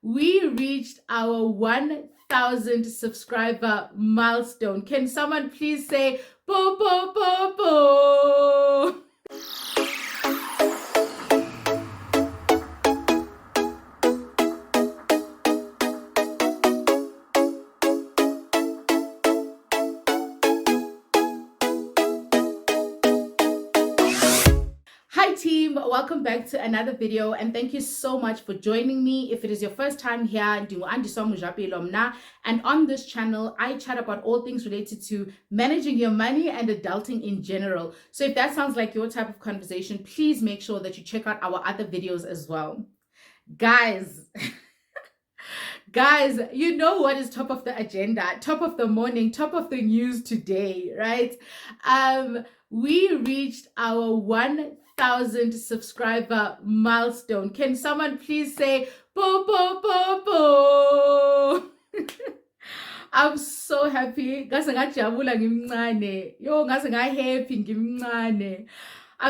we reached our 1,000 subscriber milestone. Can someone please say, bo, bo, bo, bo? Hi team, welcome back to another video and thank you so much for joining me. If it is your first time here, andiswa.mojapelo, and on this channel I chat about all things related to managing your money and adulting in general. So if that sounds like your type of conversation, please make sure that you check out our other videos as well. Guys, guys, you know what is top of the agenda, top of the morning, top of the news today, right? We reached our 1,000 subscriber milestone. Can someone please say bo, bo, bo, bo? I'm so happy. I'm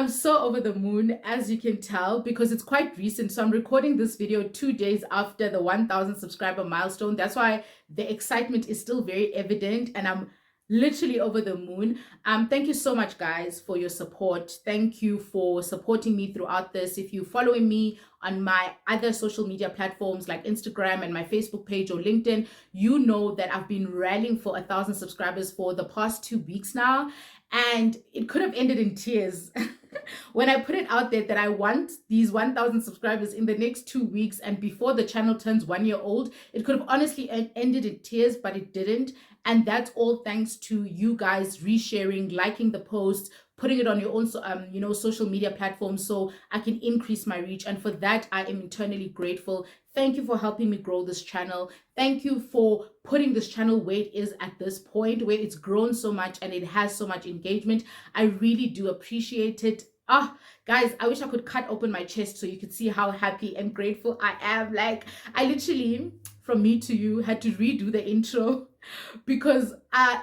so over the moon, as you can tell, because it's quite recent. So I'm recording this video 2 days after the 1,000 subscriber milestone. That's why the excitement is still very evident and I'm literally over the moon. Thank you so much, guys, for your support. Thank you for supporting me throughout this. If you're following me on my other social media platforms like Instagram and my Facebook page or LinkedIn, you know that I've been rallying for 1,000 subscribers for the past 2 weeks now, and it could have ended in tears. When I put it out there that I want these 1,000 subscribers in the next 2 weeks and before the channel turns 1 year old, it could have honestly ended in tears, but it didn't. And that's all thanks to you guys resharing, liking the posts, putting it on your own social media platforms so I can increase my reach. And for that, I am eternally grateful. Thank you for helping me grow this channel. Thank you for putting this channel where it is at this point, where it's grown so much and it has so much engagement. I really do appreciate it. Guys, I wish I could cut open my chest so you could see how happy and grateful I am. Like, I literally, from me to you, had to redo the intro because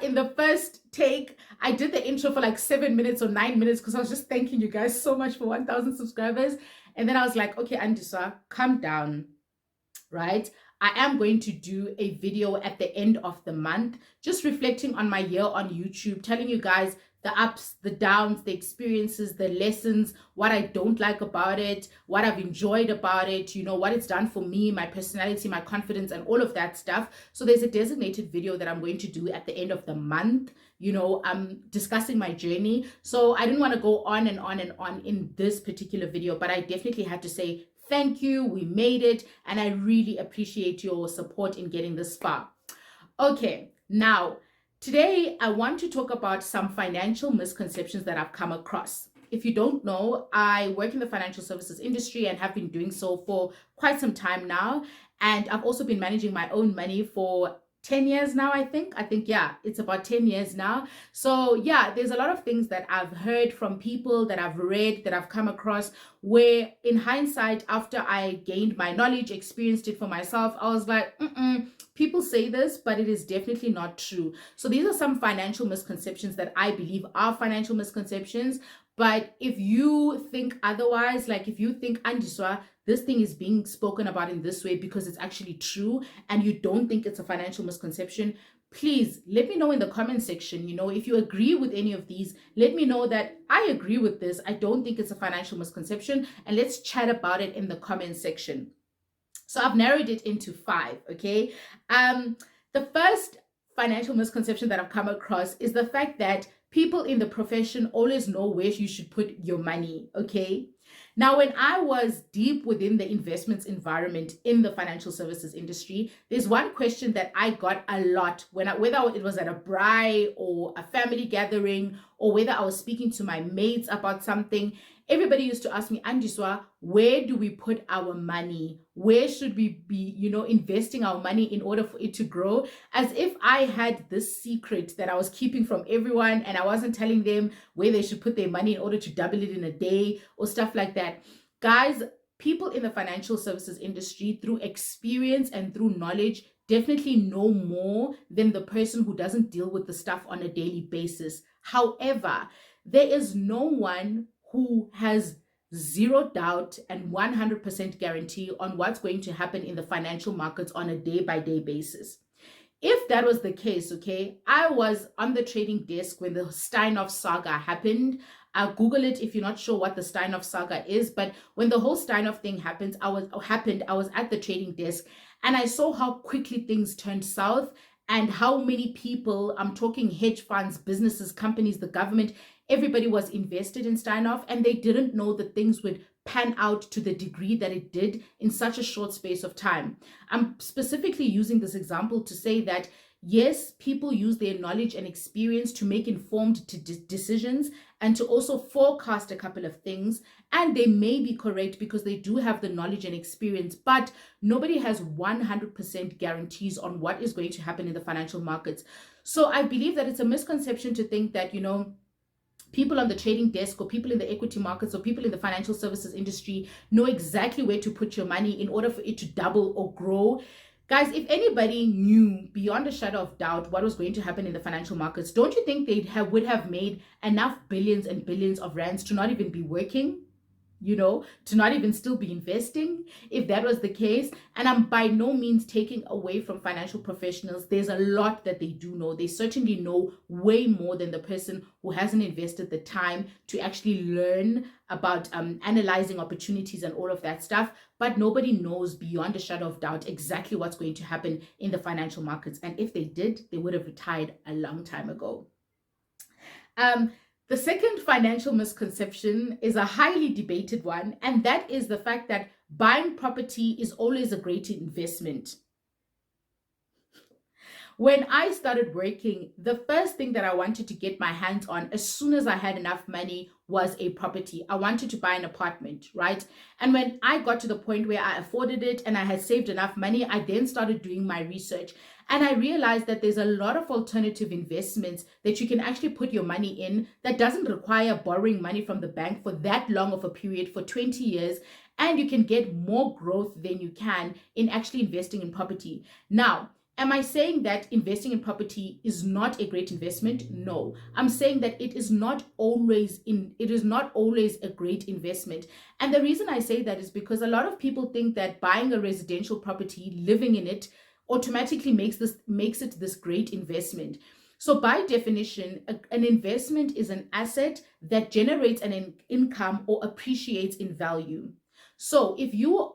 in the first take, I did the intro for like 7 minutes or 9 minutes because I was just thanking you guys so much for 1,000 subscribers. And then I was like, okay, Andiswa, calm down, right? I am going to do a video at the end of the month, just reflecting on my year on YouTube, telling you guys the ups, the downs, the experiences, the lessons, what I don't like about it, what I've enjoyed about it, you know, what it's done for me, my personality, my confidence, and all of that stuff. So there's a designated video that I'm going to do at the end of the month, you know, discussing my journey. So I didn't want to go on and on and on in this particular video, but I definitely had to say thank you, we made it, and I really appreciate your support in getting this far. Okay, now, today, I want to talk about some financial misconceptions that I've come across. If you don't know, I work in the financial services industry and have been doing so for quite some time now. And I've also been managing my own money for 10 years now, I think, yeah, it's about 10 years now. So yeah, there's a lot of things that I've heard from people, that I've read, that I've come across, where in hindsight, after I gained my knowledge, experienced it for myself, I was like, people say this, but it is definitely not true. So these are some financial misconceptions that I believe are financial misconceptions. But if you think otherwise, like if you think, Andiswa, this thing is being spoken about in this way because it's actually true, and you don't think it's a financial misconception, please let me know in the comment section. You know, if you agree with any of these, let me know that I agree with this. I don't think it's a financial misconception, and let's chat about it in the comment section. So I've narrowed it into 5, okay? The first financial misconception that I've come across is the fact that people in the profession always know where you should put your money, okay? Now, when I was deep within the investments environment in the financial services industry, there's one question that I got a lot whether it was at a braai or a family gathering, or whether I was speaking to my mates about something. Everybody used to ask me, Andiswa, where do we put our money? Where should we be, you know, investing our money in order for it to grow? As if I had this secret that I was keeping from everyone and I wasn't telling them where they should put their money in order to double it in a day or stuff like that. Guys, people in the financial services industry, through experience and through knowledge, definitely know more than the person who doesn't deal with the stuff on a daily basis. However, there is no one who has zero doubt and 100% guarantee on what's going to happen in the financial markets on a day-by-day basis. If that was the case, okay, I was on the trading desk when the Steinhoff saga happened. I'll Google it if you're not sure what the Steinhoff saga is. But when the whole Steinhoff thing happened, I was at the trading desk and I saw how quickly things turned south and how many people, I'm talking hedge funds, businesses, companies, the government, everybody was invested in Steinhoff, and they didn't know that things would pan out to the degree that it did in such a short space of time. I'm specifically using this example to say that yes, people use their knowledge and experience to make informed decisions and to also forecast a couple of things. And they may be correct because they do have the knowledge and experience, but nobody has 100% guarantees on what is going to happen in the financial markets. So I believe that it's a misconception to think that, people on the trading desk or people in the equity markets or people in the financial services industry know exactly where to put your money in order for it to double or grow. Guys, if anybody knew beyond a shadow of doubt what was going to happen in the financial markets, don't you think they would have made enough billions and billions of rands to not even be working? To not even still be investing, if that was the case. And I'm by no means taking away from financial professionals. There's a lot that they do know. They certainly know way more than the person who hasn't invested the time to actually learn about analyzing opportunities and all of that stuff. But nobody knows beyond a shadow of doubt exactly what's going to happen in the financial markets. And if they did, they would have retired a long time ago. The second financial misconception is a highly debated one, and that is the fact that buying property is always a great investment. When I started working, the first thing that I wanted to get my hands on as soon as I had enough money was a property. I wanted to buy an apartment, right? And when I got to the point where I afforded it and I had saved enough money, I then started doing my research. And I realized that there's a lot of alternative investments that you can actually put your money in that doesn't require borrowing money from the bank for that long of a period, for 20 years. And you can get more growth than you can in actually investing in property. Now, am I saying that investing in property is not a great investment? No. I'm saying that it is not always a great investment. And the reason I say that is because a lot of people think that buying a residential property, living in it, automatically makes it this great investment. So by definition, an investment is an asset that generates an income or appreciates in value. So if you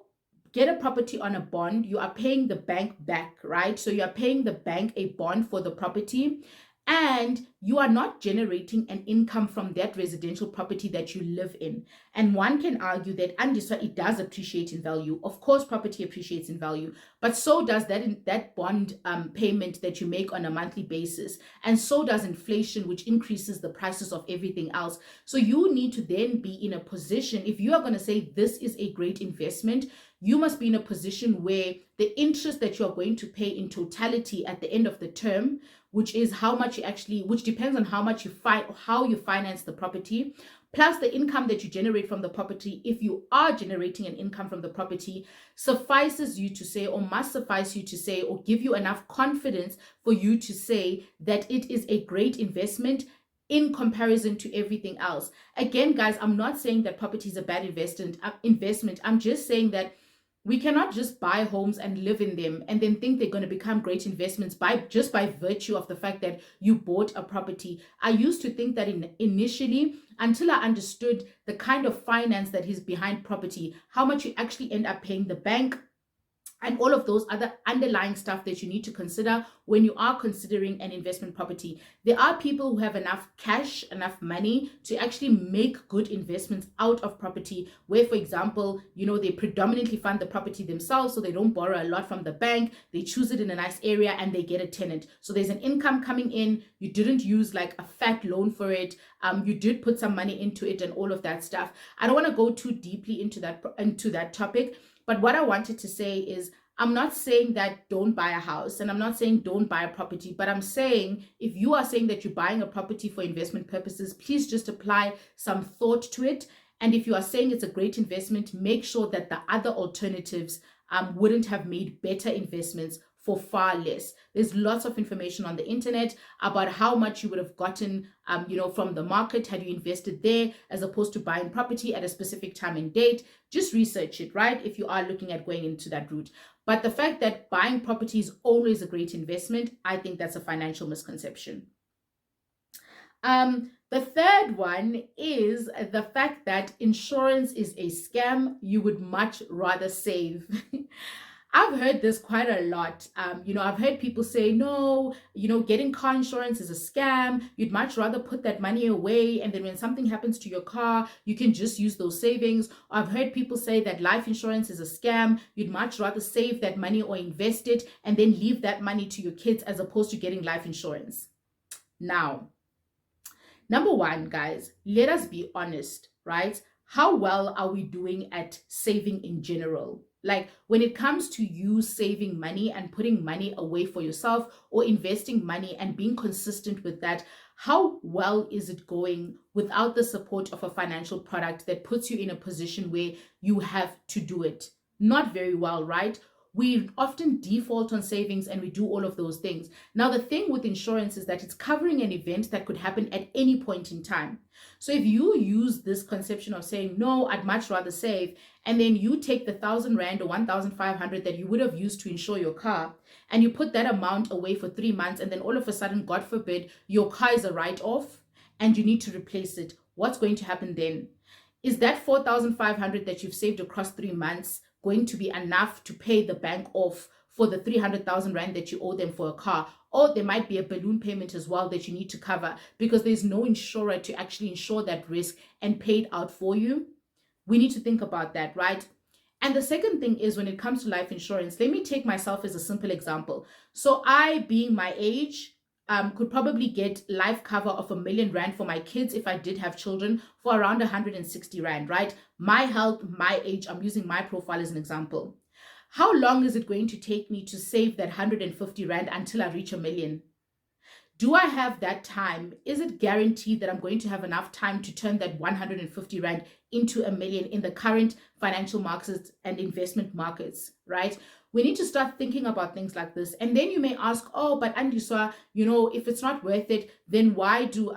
get a property on a bond, you are paying the bank back, right? So you are paying the bank a bond for the property, and you are not generating an income from that residential property that you live in. And one can argue that andiswa, it does appreciate in value. Of course, property appreciates in value, but so does that bond payment that you make on a monthly basis. And so does inflation, which increases the prices of everything else. So you need to then be in a position, if you are going to say this is a great investment, you must be in a position where the interest that you are going to pay in totality at the end of the term, which is how much which depends on how you finance the property, plus the income that you generate from the property, if you are generating an income from the property, suffices you to say, or must suffice you to say, or give you enough confidence for you to say that it is a great investment in comparison to everything else. Again, guys, I'm not saying that property is a bad investment. I'm just saying that we cannot just buy homes and live in them and then think they're going to become great investments by virtue of the fact that you bought a property. I used to think that initially, until I understood the kind of finance that is behind property, how much you actually end up paying the bank, and all of those other underlying stuff that you need to consider when you are considering an investment property. There are people who have enough cash, enough money to actually make good investments out of property, where, for example, they predominantly fund the property themselves, so they don't borrow a lot from the bank. They choose it in a nice area and they get a tenant. So there's an income coming in. You didn't use like a fat loan for it. You did put some money into it and all of that stuff. I don't want to go too deeply into that topic. But what I wanted to say is, I'm not saying that don't buy a house, and I'm not saying don't buy a property, but I'm saying if you are saying that you're buying a property for investment purposes, please just apply some thought to it. And if you are saying it's a great investment, make sure that the other alternatives wouldn't have made better investments for far less. There's lots of information on the internet about how much you would have gotten, from the market had you invested there, as opposed to buying property at a specific time and date. Just research it, right? If you are looking at going into that route. But the fact that buying property is always a great investment, I think that's a financial misconception. The third one is the fact that insurance is a scam. You would much rather save. I've heard this quite a lot. I've heard people say, no, getting car insurance is a scam. You'd much rather put that money away, and then when something happens to your car, you can just use those savings. Or I've heard people say that life insurance is a scam. You'd much rather save that money or invest it and then leave that money to your kids as opposed to getting life insurance. Now, number one, guys, let us be honest, right? How well are we doing at saving in general? Like when it comes to you saving money and putting money away for yourself or investing money and being consistent with that, how well is it going without the support of a financial product that puts you in a position where you have to do it? Not very well, right? We often default on savings and we do all of those things. Now, the thing with insurance is that it's covering an event that could happen at any point in time. So if you use this conception of saying, no, I'd much rather save, and then you take the 1,000 Rand or 1,500 that you would have used to insure your car, and you put that amount away for 3 months, and then all of a sudden, God forbid, your car is a write-off and you need to replace it, what's going to happen then? Is that 4,500 that you've saved across 3 months going to be enough to pay the bank off for the 300,000 Rand that you owe them for a car? Or there might be a balloon payment as well that you need to cover because there's no insurer to actually insure that risk and pay it out for you. We need to think about that, right? And the second thing is when it comes to life insurance, let me take myself as a simple example. So I, being my age, could probably get life cover of 1 million Rand for my kids if I did have children for around 160 Rand, right? My health, my age, I'm using my profile as an example. How long is it going to take me to save that 150 Rand until I reach 1 million? Do I have that time? Is it guaranteed that I'm going to have enough time to turn that 150 Rand into 1 million in the current financial markets and investment markets, right? We need to start thinking about things like this. And then you may ask, oh, but andiswa, if it's not worth it, then why do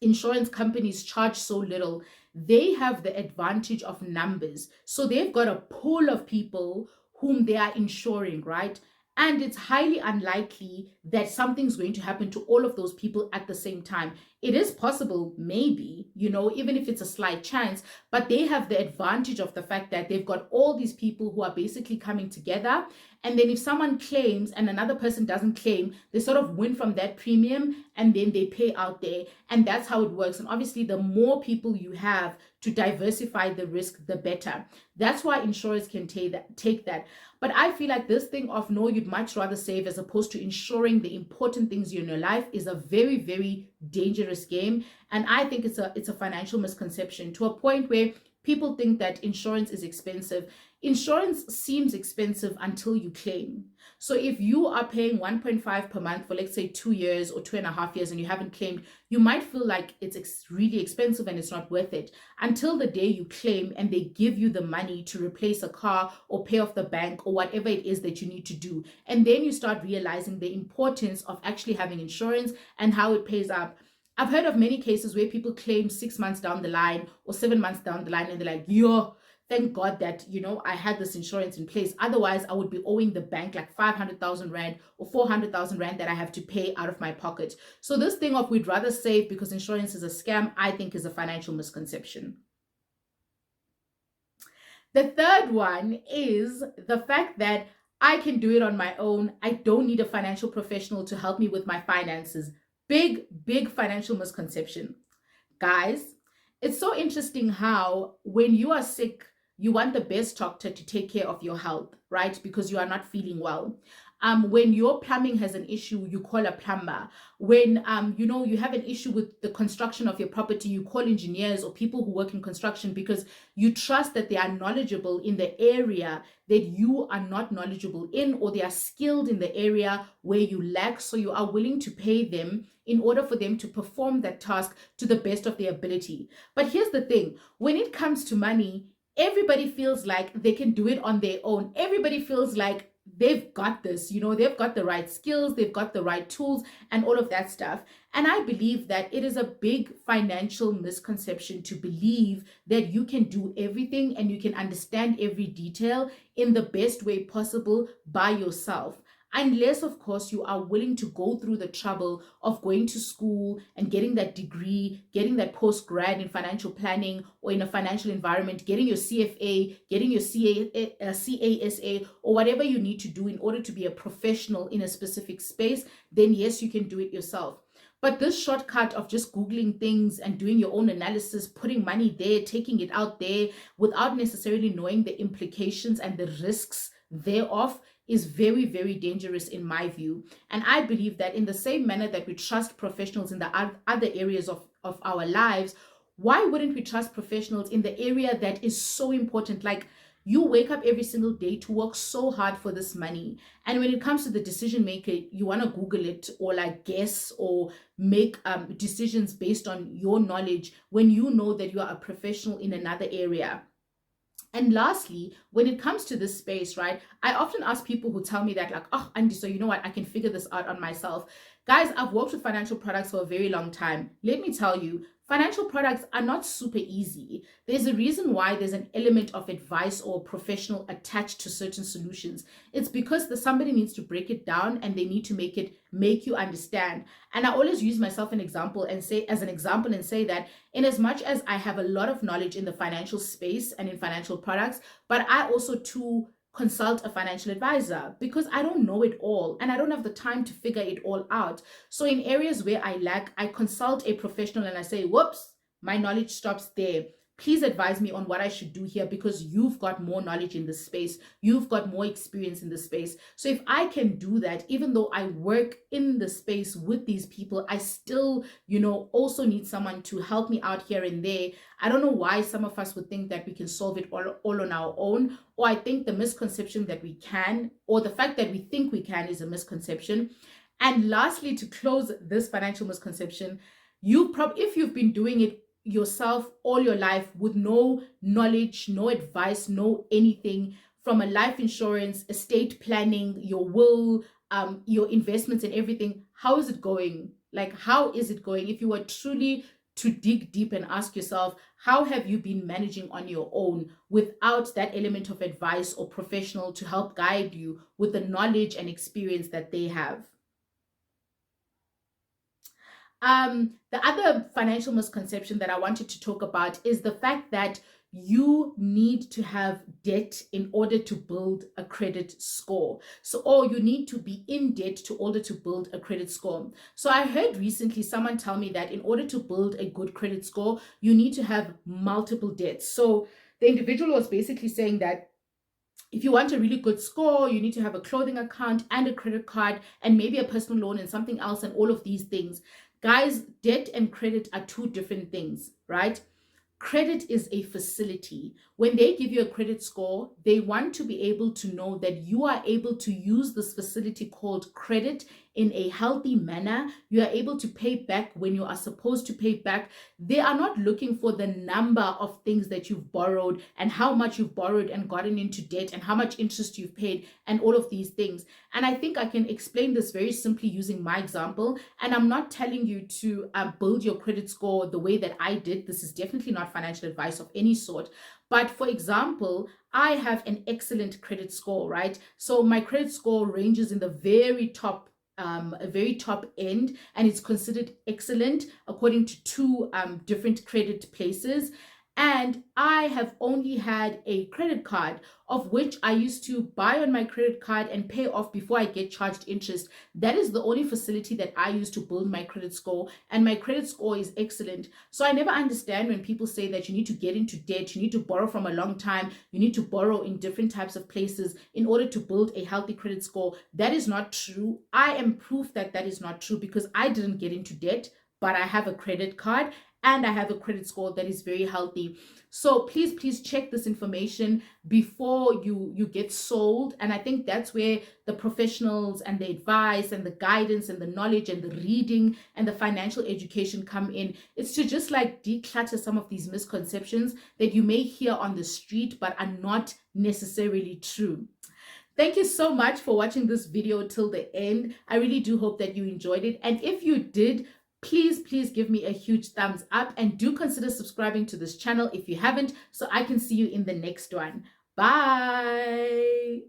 insurance companies charge so little? They have the advantage of numbers. So they've got a pool of people whom they are insuring, right? And it's highly unlikely that something's going to happen to all of those people at the same time. It is possible, maybe, even if it's a slight chance, but they have the advantage of the fact that they've got all these people who are basically coming together. And then if someone claims and another person doesn't claim, they sort of win from that premium and then they pay out there. And that's how it works. And obviously, the more people you have to diversify the risk, the better. That's why insurers can take that. But I feel like this thing of no, you'd much rather save as opposed to ensuring the important things in your life is a very, very dangerous game. And I think it's a financial misconception to a point where people think that insurance is expensive. Insurance seems expensive until you claim. So if you are paying 1.5 per month for, let's say, 2 years or 2.5 years and you haven't claimed, you might feel like it's really expensive and it's not worth it until the day you claim and they give you the money to replace a car or pay off the bank or whatever it is that you need to do. And then you start realizing the importance of actually having insurance and how it pays up. I've heard of many cases where people claim 6 months down the line or 7 months down the line and they're like, yo, thank God that, I had this insurance in place. Otherwise, I would be owing the bank like 500,000 Rand or 400,000 Rand that I have to pay out of my pocket. So this thing of we'd rather save because insurance is a scam, I think is a financial misconception. The third one is the fact that I can do it on my own. I don't need a financial professional to help me with my finances. Big, big financial misconception. Guys, it's so interesting how when you are sick, you want the best doctor to take care of your health, right? Because you are not feeling well. When your plumbing has an issue, you call a plumber. When, you have an issue with the construction of your property, you call engineers or people who work in construction because you trust that they are knowledgeable in the area that you are not knowledgeable in, or they are skilled in the area where you lack. So you are willing to pay them in order for them to perform that task to the best of their ability. But here's the thing, when it comes to money, Everybody feels like they can do it on their own. Everybody feels like they've got this, they've got the right skills, they've got the right tools, and all of that stuff. And I believe that it is a big financial misconception to believe that you can do everything and you can understand every detail in the best way possible by yourself. Unless, of course, you are willing to go through the trouble of going to school and getting that degree, getting that post-grad in financial planning or in a financial environment, getting your CFA, getting your CASA, or whatever you need to do in order to be a professional in a specific space, then yes, you can do it yourself. But this shortcut of just Googling things and doing your own analysis, putting money there, taking it out there without necessarily knowing the implications and the risks thereof is very, very dangerous in my view. And I believe that in the same manner that we trust professionals in the other areas of our lives, why wouldn't we trust professionals in the area that is so important? Like, you wake up every single day to work so hard for this money. And when it comes to the decision maker, you want to Google it or like guess or make decisions based on your knowledge when you know that you are a professional in another area. And lastly, when it comes to this space, right, I often ask people who tell me that, like, oh, Andy, so you know what, I can figure this out on myself. Guys, I've worked with financial products for a very long time. Let me tell you, financial products are not super easy. There's a reason why there's an element of advice or professional attached to certain solutions. It's because somebody needs to break it down and they need to make you understand. And I always use myself as an example and say that in as much as I have a lot of knowledge in the financial space and in financial products, but I also too consult a financial advisor because I don't know it all and I don't have the time to figure it all out. So in areas where I lack, I consult a professional and I say, whoops, my knowledge stops there. Please advise me on what I should do here because you've got more knowledge in this space. You've got more experience in this space. So if I can do that, even though I work in the space with these people, I still, also need someone to help me out here and there. I don't know why some of us would think that we can solve it all on our own. Or I think the misconception that we can, or the fact that we think we can, is a misconception. And lastly, to close this financial misconception, if you've been doing it yourself all your life with no knowledge, no advice, no anything from a life insurance, estate planning, your will, your investments and everything, how is it going? Like, how is it going? If you were truly to dig deep and ask yourself, how have you been managing on your own without that element of advice or professional to help guide you with the knowledge and experience that they have? The other financial misconception that I wanted to talk about is the fact that you need to have debt in order to build a credit score. Or you need to be in debt in order to build a credit score. So I heard recently someone tell me that in order to build a good credit score, you need to have multiple debts. So the individual was basically saying that if you want a really good score, you need to have a clothing account and a credit card and maybe a personal loan and something else and all of these things. Guys, debt and credit are two different things, right? Credit is a facility. When they give you a credit score, they want to be able to know that you are able to use this facility called credit in a healthy manner. You are able to pay back when you are supposed to pay back. They are not looking for the number of things that you've borrowed and how much you've borrowed and gotten into debt and how much interest you've paid and all of these things. And I think I can explain this very simply using my example. And I'm not telling you to build your credit score the way that I did. This is definitely not financial advice of any sort. But for example, I have an excellent credit score, right? So my credit score ranges in the very top end, and it's considered excellent according to two different credit places. And I have only had a credit card of which I used to buy on my credit card and pay off before I get charged interest. That is the only facility that I use to build my credit score, and my credit score is excellent. So I never understand when people say that you need to get into debt, you need to borrow from a long time, you need to borrow in different types of places in order to build a healthy credit score. That is not true. I am proof that that is not true because I didn't get into debt, but I have a credit card. and I have a credit score that is very healthy. So please check this information before you get sold. And I think that's where the professionals and the advice and the guidance and the knowledge and the reading and the financial education come in. It's to just like declutter some of these misconceptions that you may hear on the street but are not necessarily true. Thank you so much for watching this video till the end. I really do hope that you enjoyed it. And if you did, please give me a huge thumbs up, and do consider subscribing to this channel if you haven't, so I can see you in the next one. Bye.